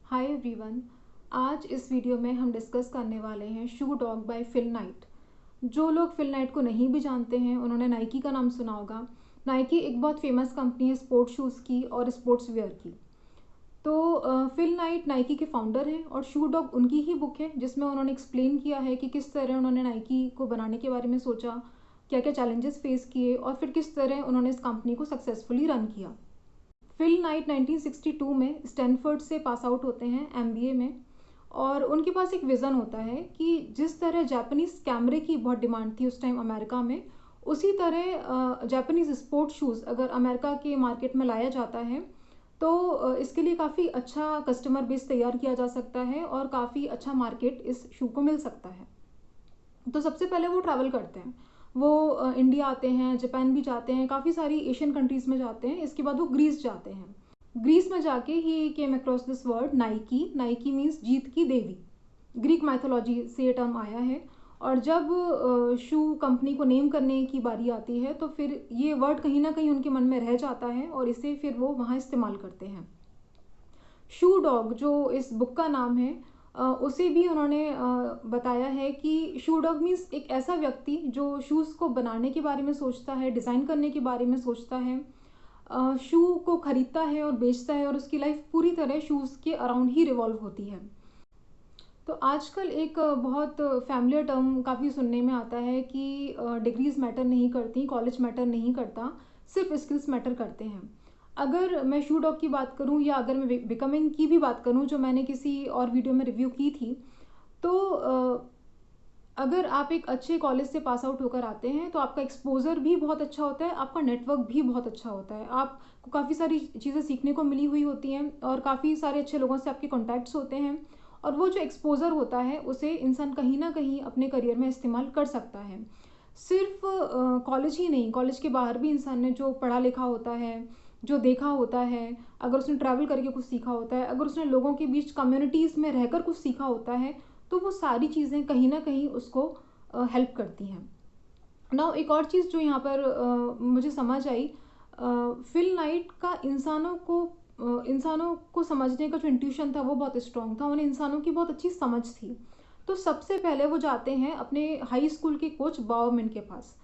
Hi everyone. आज इस video में हम डिस्कस करने वाले हैं शू डॉग बाय फिल नाइट। जो लोग फिल नाइट को नहीं भी जानते हैं उन्होंने नाइकी का नाम सुना होगा। नाइकी एक बहुत फेमस कंपनी है स्पोर्ट्स शूज़ की और स्पोर्ट्स वेयर की। तो फिल नाइट नाइकी के फाउंडर हैं और शू डॉग उनकी ही बुक है जिसमें उन्होंने एक्सप्लेन किया है कि किस तरह उन्होंने नाइकी को बनाने के बारे में सोचा, क्या क्या चैलेंजेस फेस किए और फिर किस तरह उन्होंने इस कंपनी को सक्सेसफुली रन किया। फिल नाइट 1962 में स्टैनफोर्ड से पास आउट होते हैं एमबीए में। और उनके पास एक विज़न होता है कि जिस तरह जापानीज़ कैमरे की बहुत डिमांड थी उस टाइम अमेरिका में, उसी तरह जापानीज़ स्पोर्ट्स शूज़ अगर अमेरिका के मार्केट में लाया जाता है तो इसके लिए काफ़ी अच्छा कस्टमर बेस तैयार किया जा सकता है और काफ़ी अच्छा मार्केट इस शू को मिल सकता है। तो सबसे पहले वो ट्रैवल करते हैं। वो इंडिया आते हैं, जापान भी जाते हैं, काफ़ी सारी एशियन कंट्रीज़ में जाते हैं। इसके बाद वो ग्रीस जाते हैं। ग्रीस में जाके ही came across this word Nike. Nike means जीत की देवी। ग्रीक माइथोलॉजी से ये टर्म आया है। और जब शू कंपनी को नेम करने की बारी आती है तो फिर ये वर्ड कहीं ना कहीं उनके मन में रह जाता है और इसे फिर वो वहाँ इस्तेमाल करते हैं। शू डॉग जो इस बुक का नाम है, उसे भी उन्होंने बताया है कि शू डॉग मीन्स एक ऐसा व्यक्ति जो शूज़ को बनाने के बारे में सोचता है, डिज़ाइन करने के बारे में सोचता है, शू को खरीदता है और बेचता है और उसकी लाइफ पूरी तरह शूज़ के अराउंड ही रिवॉल्व होती है। तो आजकल एक बहुत फैमिलियर टर्म काफ़ी सुनने में आता है कि डिग्रीज़ मैटर नहीं करती, कॉलेज मैटर नहीं करता, सिर्फ स्किल्स मैटर करते हैं। अगर मैं शू डॉग की बात करूं या अगर मैं बिकमिंग की भी बात करूं जो मैंने किसी और वीडियो में रिव्यू की थी, तो अगर आप एक अच्छे कॉलेज से पास आउट होकर आते हैं तो आपका एक्सपोजर भी बहुत अच्छा होता है, आपका नेटवर्क भी बहुत अच्छा होता है, आपको काफ़ी सारी चीज़ें सीखने को मिली हुई होती हैं और काफ़ी सारे अच्छे लोगों से आपके कॉन्टैक्ट्स होते हैं। और वो जो एक्सपोजर होता है उसे इंसान कहीं ना कहीं अपने करियर में इस्तेमाल कर सकता है। सिर्फ कॉलेज ही नहीं, कॉलेज के बाहर भी इंसान ने जो पढ़ा लिखा होता है, जो देखा होता है, अगर उसने ट्रैवल करके कुछ सीखा होता है, अगर उसने लोगों के बीच कम्युनिटीज़ में रहकर कुछ सीखा होता है, तो वो सारी चीज़ें कहीं ना कहीं उसको हेल्प करती हैं। नाउ एक और चीज़ जो यहाँ पर मुझे समझ आई, फिल नाइट का इंसानों को समझने का जो इंट्यूशन था वो बहुत स्ट्रॉन्ग था, उन्हें इंसानों की बहुत अच्छी समझ थी। तो सबसे पहले वो जाते हैं अपने हाई स्कूल के कोच बाउमैन के पास।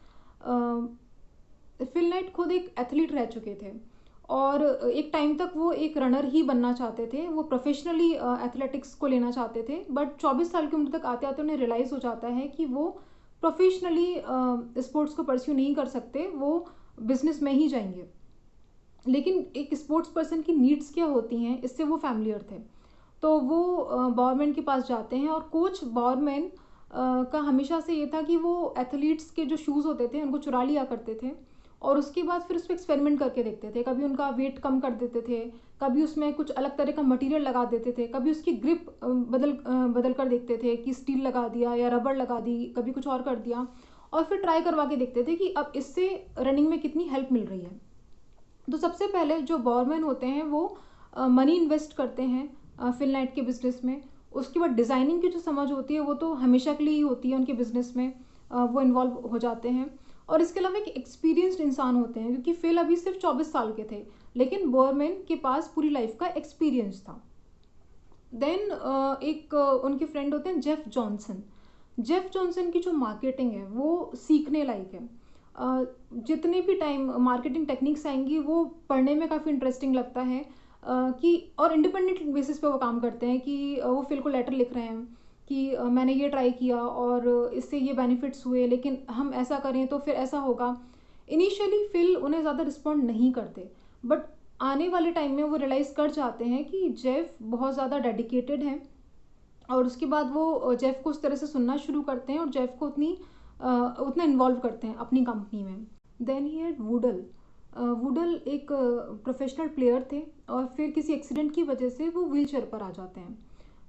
फिल नाइट खुद एक एथलीट रह चुके थे और एक टाइम तक वो एक रनर ही बनना चाहते थे, वो प्रोफेशनली एथलेटिक्स को लेना चाहते थे। बट 24 साल की उम्र तक आते आते उन्हें रियलाइज़ हो जाता है कि वो प्रोफेशनली स्पोर्ट्स को परस्यू नहीं कर सकते, वो बिजनेस में ही जाएंगे। लेकिन एक स्पोर्ट्स पर्सन की नीड्स क्या होती हैं इससे वो फैमिलियर थे। तो वो बॉरमैन के पास जाते हैं और कोच बॉरमैन का हमेशा से ये था कि वो एथलीट्स के जो शूज़ होते थे उनको चुरा लिया करते थे और उसके बाद फिर उस पर एक्सपेरिमेंट करके देखते थे। कभी उनका वेट कम कर देते थे, कभी उसमें कुछ अलग तरह का मटेरियल लगा देते थे, कभी उसकी ग्रिप बदल कर देखते थे कि स्टील लगा दिया या रबड़ लगा दी, कभी कुछ और कर दिया। और फिर ट्राई करवा के देखते थे कि अब इससे रनिंग में कितनी हेल्प मिल रही है। तो सबसे पहले जो बॉरमैन होते हैं वो मनी इन्वेस्ट करते हैं फिल नाइट के बिजनेस में। उसके बाद डिज़ाइनिंग की जो समझ होती है वो तो हमेशा के लिए ही होती है उनके बिजनेस में, वो इन्वॉल्व हो जाते हैं। और इसके अलावा एक एक्सपीरियंस्ड इंसान होते हैं क्योंकि फिल अभी सिर्फ 24 साल के थे, लेकिन बॉरमैन के पास पूरी लाइफ का एक्सपीरियंस था। देन एक उनके फ्रेंड होते हैं जेफ जॉनसन। जेफ जॉनसन की जो मार्केटिंग है वो सीखने लायक है। जितने भी टाइम मार्केटिंग टेक्निक्स आएंगी वो पढ़ने में काफ़ी इंटरेस्टिंग लगता है, कि और इंडिपेंडेंट बेसिस पे वो काम करते हैं कि वो फिल को लेटर लिख रहे हैं कि मैंने ये ट्राई किया और इससे ये बेनिफिट्स हुए, लेकिन हम ऐसा करें तो फिर ऐसा होगा। इनिशियली फिल उन्हें ज़्यादा रिस्पॉन्ड नहीं करते, बट आने वाले टाइम में वो रियलाइज़ कर जाते हैं कि जेफ बहुत ज़्यादा डेडिकेटेड है। और उसके बाद वो जेफ को उस तरह से सुनना शुरू करते हैं और जेफ को उतना इन्वॉल्व करते हैं अपनी कंपनी में। Then he had वुडल। वुडल एक प्रोफेशनल प्लेयर थे और फिर किसी एक्सीडेंट की वजह से वो व्हील चेयर पर आ जाते हैं।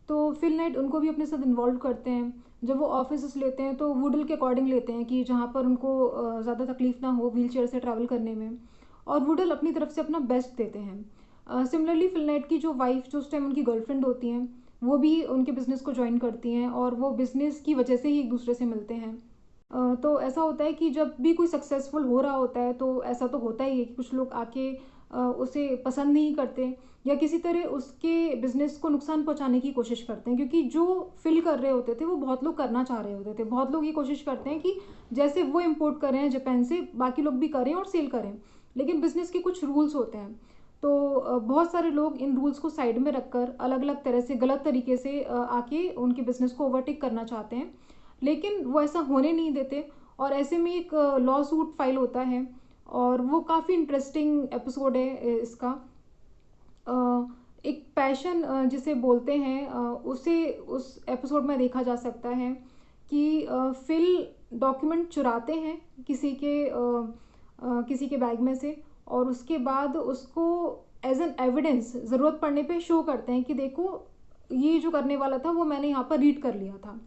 तो फिल नाइट उनको भी अपने साथ इन्वॉल्व करते हैं। जब वो ऑफिस लेते हैं तो वुडल के अकॉर्डिंग लेते हैं कि जहाँ पर उनको ज़्यादा तकलीफ ना हो व्हील चेयर से ट्रैवल करने में, और वुडल अपनी तरफ से अपना बेस्ट देते हैं। सिमिलरली फिल नाइट की जो वाइफ जो उस टाइम उनकी गर्लफ्रेंड होती हैं वो भी उनके बिज़नेस को ज्वाइन करती हैं और वो बिज़नेस की वजह से ही एक दूसरे से मिलते हैं। तो ऐसा होता है कि जब भी कोई सक्सेसफुल हो रहा होता है तो ऐसा तो होता ही है कि कुछ लोग आके उसे पसंद नहीं करते, या किसी तरह उसके बिजनेस को नुकसान पहुंचाने की कोशिश करते हैं, क्योंकि जो फिल कर रहे होते थे वो बहुत लोग करना चाह रहे होते थे। बहुत लोग ये कोशिश करते हैं कि जैसे वो इम्पोर्ट कर रहे हैं जापान से, बाकी लोग भी करें और सेल करें, लेकिन बिजनेस के कुछ रूल्स होते हैं। तो बहुत सारे लोग इन रूल्स को साइड में रखकर अलग अलग तरह से गलत तरीके से आके उनके बिजनेस को ओवरटेक करना चाहते हैं, लेकिन वो ऐसा होने नहीं देते। और ऐसे में एक लॉ सूट फाइल होता है, और वो काफ़ी इंटरेस्टिंग एपिसोड है इसका। एक पैशन जिसे बोलते हैं, उसे उस एपिसोड में देखा जा सकता है कि फिल डॉक्यूमेंट चुराते हैं किसी के बैग में से, और उसके बाद उसको एज एन एविडेंस ज़रूरत पड़ने पे शो करते हैं कि देखो ये जो करने वाला था वो मैंने यहाँ पर रीड कर लिया था।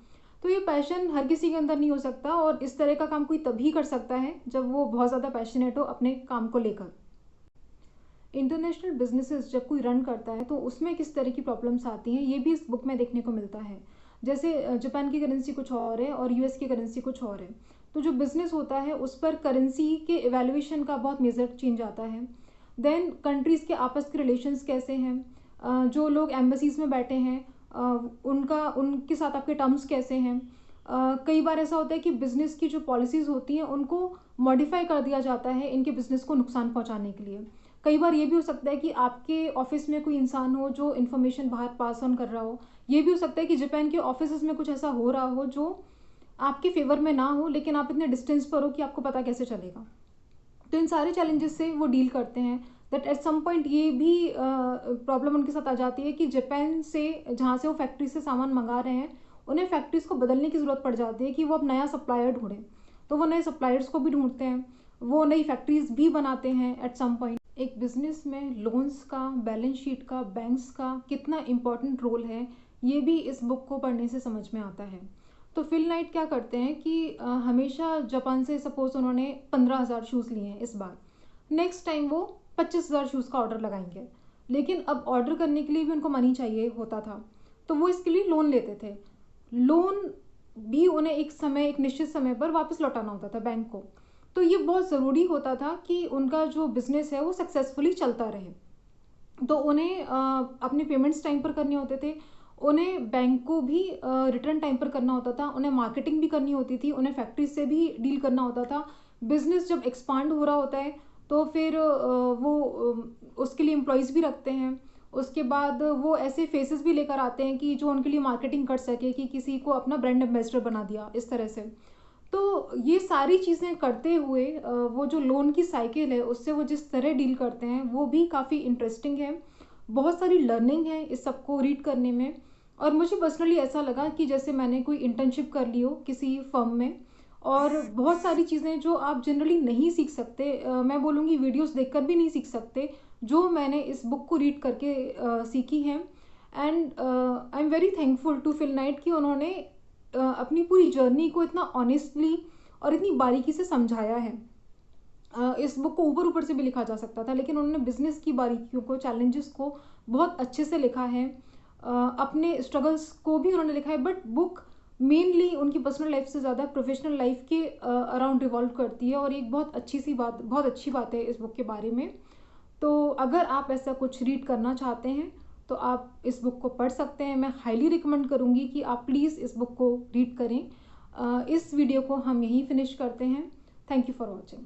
तो ये पैशन हर किसी के अंदर नहीं हो सकता, और इस तरह का काम कोई तभी कर सकता है जब वो बहुत ज़्यादा पैशनेट हो अपने काम को लेकर। इंटरनेशनल बिजनेसेस जब कोई रन करता है तो उसमें किस तरह की प्रॉब्लम्स आती हैं, ये भी इस बुक में देखने को मिलता है। जैसे जापान की करेंसी कुछ और है और यूएस की करेंसी कुछ और है, तो जो बिजनेस होता है उस पर करेंसी के एवेल्युएशन का बहुत मेजर चेंज आता है। देन कंट्रीज़ के आपस के रिलेशंस कैसे हैं, जो लोग एम्बेसीज में बैठे हैं उनके साथ आपके टर्म्स कैसे हैं। कई बार ऐसा होता है कि बिज़नेस की जो पॉलिसीज़ होती हैं उनको मॉडिफाई कर दिया जाता है इनके बिज़नेस को नुकसान पहुंचाने के लिए। कई बार ये भी हो सकता है कि आपके ऑफिस में कोई इंसान हो जो इन्फॉर्मेशन बाहर पास ऑन कर रहा हो। ये भी हो सकता है कि जापान के ऑफिस में कुछ ऐसा हो रहा हो जो आपके फेवर में ना हो, लेकिन आप इतने डिस्टेंस पर हो कि आपको पता कैसे चलेगा। तो इन सारे चैलेंजेस से वो डील करते हैं। दैट एट सम पॉइंट ये भी प्रॉब्लम उनके साथ आ जाती है कि जापान से जहाँ से वो फैक्ट्री से सामान मंगा रहे हैं उन्हें फैक्ट्रीज़ को बदलने की ज़रूरत पड़ जाती है कि वो अब नया सप्लायर ढूंढें। तो वो नए सप्लायर्स को भी ढूंढते हैं, वो नई फैक्ट्रीज भी बनाते हैं एट सम पॉइंट। एक बिजनेस में लोन्स का, बैलेंस शीट का, बैंक्स का कितना इम्पोर्टेंट रोल है, ये भी इस बुक को पढ़ने से समझ में आता है। तो फिल नाइट क्या करते हैं कि हमेशा जापान से सपोज उन्होंने 15,000 शूज़ लिए हैं, इस बार नेक्स्ट टाइम वो 25,000 शूज़ का ऑर्डर लगाएंगे, लेकिन अब ऑर्डर करने के लिए भी उनको मनी चाहिए होता था, तो वो इसके लिए लोन लेते थे। लोन भी उन्हें एक निश्चित समय पर वापस लौटाना होता था बैंक को। तो ये बहुत ज़रूरी होता था कि उनका जो बिज़नेस है वो सक्सेसफुली चलता रहे। तो उन्हें अपने पेमेंट्स टाइम पर करने होते थे, उन्हें बैंक को भी रिटर्न टाइम पर करना होता था, उन्हें मार्केटिंग भी करनी होती थी, उन्हें फैक्ट्री से भी डील करना होता था। बिज़नेस जब एक्सपांड हो रहा होता है तो फिर वो उसके लिए एम्प्लॉयज़ भी रखते हैं। उसके बाद वो ऐसे फेसेस भी लेकर आते हैं कि जो उनके लिए मार्केटिंग कर सके, कि किसी को अपना ब्रांड एम्बेसडर बना दिया इस तरह से। तो ये सारी चीज़ें करते हुए वो जो लोन की साइकिल है उससे वो जिस तरह डील करते हैं वो भी काफ़ी इंटरेस्टिंग है। बहुत सारी लर्निंग है इस सब को रीड करने में, और मुझे पर्सनली ऐसा लगा कि जैसे मैंने कोई इंटर्नशिप कर ली हो किसी फर्म में, और बहुत सारी चीज़ें जो आप जनरली नहीं सीख सकते, मैं बोलूँगी वीडियोस देखकर भी नहीं सीख सकते, जो मैंने इस बुक को रीड करके सीखी हैं। And I am very thankful to Phil Knight कि उन्होंने अपनी पूरी जर्नी को इतना ऑनेस्टली और इतनी बारीकी से समझाया है। इस बुक को ऊपर ऊपर से भी लिखा जा सकता था, लेकिन उन्होंने बिजनेस की बारीकियों को, चैलेंजेस को बहुत अच्छे से लिखा है। अपने स्ट्रगल्स को भी उन्होंने लिखा है, बट बुक मेनली उनकी पर्सनल लाइफ से ज़्यादा प्रोफेशनल लाइफ के अराउंड रिवॉल्व करती है, और एक बहुत अच्छी बात है इस बुक के बारे में। तो अगर आप ऐसा कुछ रीड करना चाहते हैं तो आप इस बुक को पढ़ सकते हैं। मैं हाईली रिकमेंड करूँगी कि आप प्लीज़ इस बुक को रीड करें। इस वीडियो को हम यहीं फिनिश करते हैं। Thank you for watching.